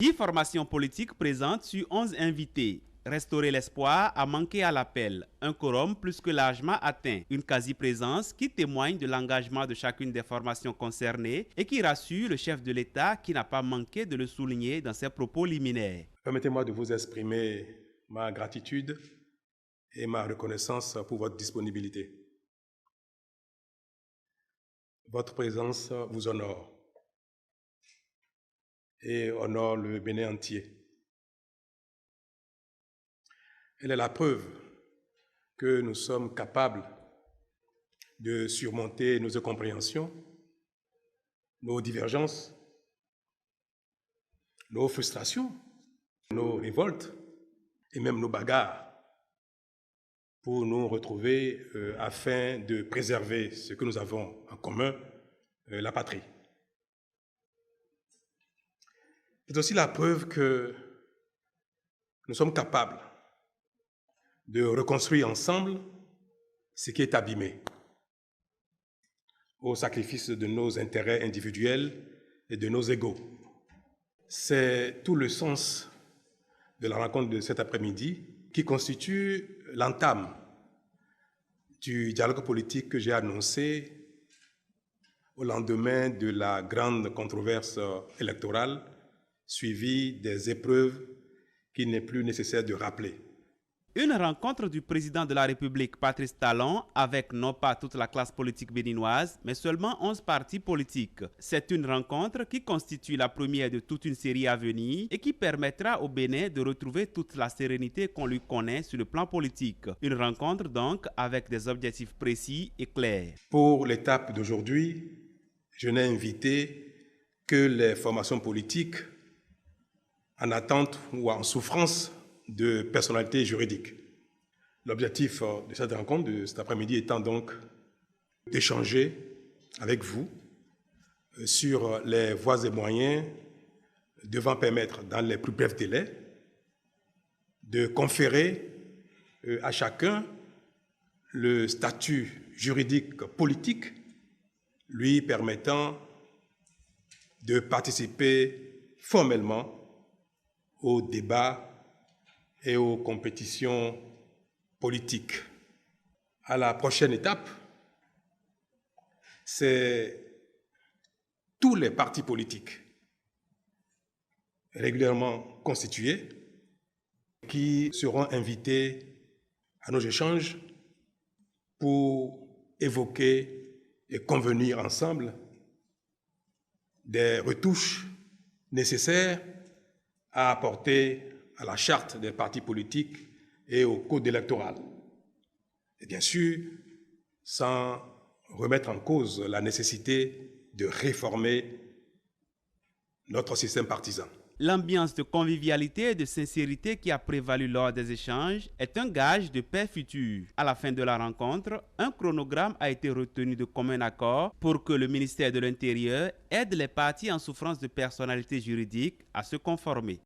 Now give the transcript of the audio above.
10 formations politiques présentes sur 11 invités. Restaurer l'espoir a manqué à l'appel. Un quorum plus que largement atteint. Une quasi-présence qui témoigne de l'engagement de chacune des formations concernées et qui rassure le chef de l'État qui n'a pas manqué de le souligner dans ses propos liminaires. Permettez-moi de vous exprimer ma gratitude et ma reconnaissance pour votre disponibilité. Votre présence vous honore et honore le Bénin entier. Elle est la preuve que nous sommes capables de surmonter nos incompréhensions, nos divergences, nos frustrations, nos révoltes et même nos bagarres pour nous retrouver afin de préserver ce que nous avons en commun, la patrie. C'est aussi la preuve que nous sommes capables de reconstruire ensemble ce qui est abîmé, au sacrifice de nos intérêts individuels et de nos égos. C'est tout le sens de la rencontre de cet après-midi qui constitue l'entame du dialogue politique que j'ai annoncé au lendemain de la grande controverse électorale suivie des épreuves qu'il n'est plus nécessaire de rappeler. Une rencontre du président de la République, Patrice Talon, avec non pas toute la classe politique béninoise, mais seulement 11 partis politiques. C'est une rencontre qui constitue la première de toute une série à venir et qui permettra au Bénin de retrouver toute la sérénité qu'on lui connaît sur le plan politique. Une rencontre donc avec des objectifs précis et clairs. Pour l'étape d'aujourd'hui, je n'ai invité que les formations politiques en attente ou en souffrance de personnalité juridique. L'objectif de cette rencontre de cet après-midi étant donc d'échanger avec vous sur les voies et moyens devant permettre dans les plus brefs délais de conférer à chacun le statut juridique politique lui permettant de participer formellement au débat et aux compétitions politiques. À la prochaine étape, c'est tous les partis politiques régulièrement constitués qui seront invités à nos échanges pour évoquer et convenir ensemble des retouches nécessaires à apporter à la charte des partis politiques et au code électoral. Et bien sûr, sans remettre en cause la nécessité de réformer notre système partisan. L'ambiance de convivialité et de sincérité qui a prévalu lors des échanges est un gage de paix future. À la fin de la rencontre, un chronogramme a été retenu de commun accord pour que le ministère de l'Intérieur aide les partis en souffrance de personnalité juridique à se conformer.